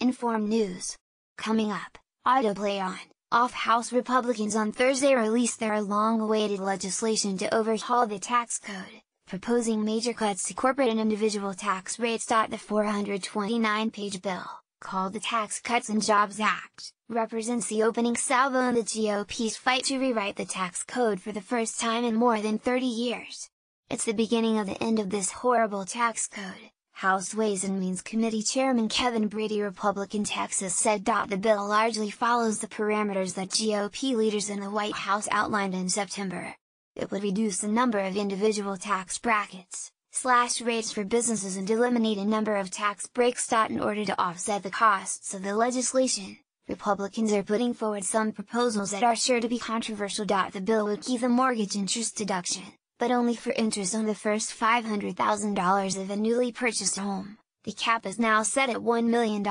Inform News. Coming up, autoplay on, off House Republicans on Thursday released their long-awaited legislation to overhaul the tax code, proposing major cuts to corporate and individual tax rates. The 429-page bill, called the Tax Cuts and Jobs Act, represents the opening salvo in the GOP's fight to rewrite the tax code for the first time in more than 30 years. It's the beginning of the end of this horrible tax code, House Ways and Means Committee Chairman Kevin Brady, Republican Texas, said. The bill largely follows the parameters that GOP leaders in the White House outlined in September. It would reduce the number of individual tax brackets, slash rates for businesses, and eliminate a number of tax breaks. In order to offset the costs of the legislation, Republicans are putting forward some proposals that are sure to be controversial. The bill would keep the mortgage interest deduction, but only for interest on the first $500,000 of a newly purchased home. The cap is now set at $1 million.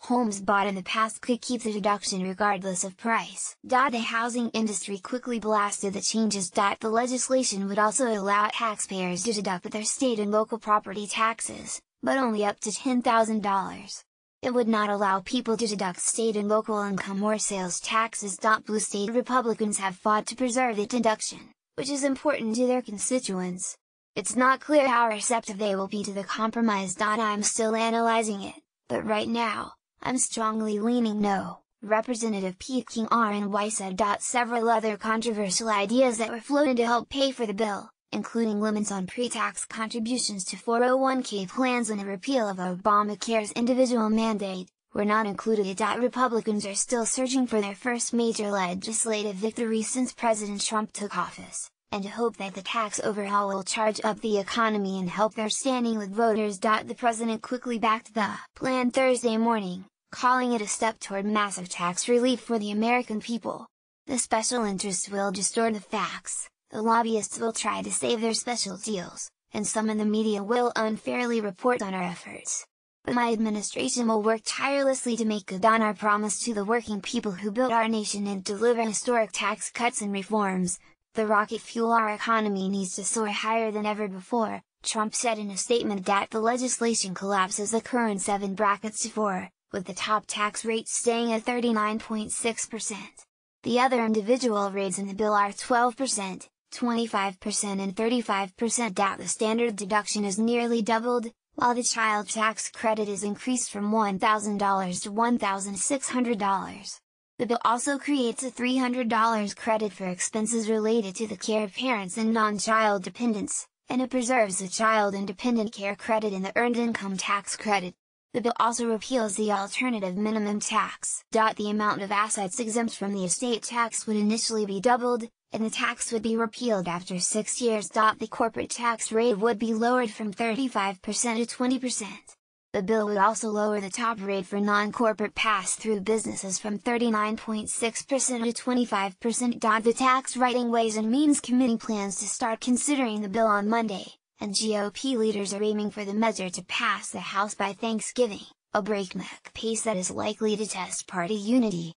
Homes bought in the past could keep the deduction regardless of price. The housing industry quickly blasted the changes. The legislation would also allow taxpayers to deduct their state and local property taxes, but only up to $10,000. It would not allow people to deduct state and local income or sales taxes. Blue state Republicans have fought to preserve the deduction, which is important to their constituents. It's not clear how receptive they will be to the compromise. I'm still analyzing it, but right now, I'm strongly leaning no, Representative Pete King RNY said. Several other controversial ideas that were floated to help pay for the bill, including limits on pre-tax contributions to 401k plans and a repeal of Obamacare's individual mandate, were not included. Republicans are still searching for their first major legislative victory since President Trump took office, and hope that the tax overhaul will charge up the economy and help their standing with voters. The president quickly backed the plan Thursday morning, calling it a step toward massive tax relief for the American people. The special interests will distort the facts, the lobbyists will try to save their special deals, and some in the media will unfairly report on our efforts. But my administration will work tirelessly to make good on our promise to the working people who built our nation and deliver historic tax cuts and reforms. The rocket fuel our economy needs to soar higher than ever before, Trump said in a statement. The legislation collapses the current 7 brackets to 4, with the top tax rate staying at 39.6%. The other individual rates in the bill are 12%, 25% and 35%. The standard deduction is nearly doubled, while the child tax credit is increased from $1,000 to $1,600. The bill also creates a $300 credit for expenses related to the care of parents and non-child dependents, and it preserves the child and dependent care credit and the earned income tax credit. The bill also repeals the alternative minimum tax. The amount of assets exempt from the estate tax would initially be doubled, and the tax would be repealed after 6 years. The corporate tax rate would be lowered from 35% to 20%. The bill would also lower the top rate for non-corporate pass-through businesses from 39.6% to 25%. The Tax Writing Ways and Means Committee plans to start considering the bill on Monday, and GOP leaders are aiming for the measure to pass the House by Thanksgiving, a breakneck pace that is likely to test party unity.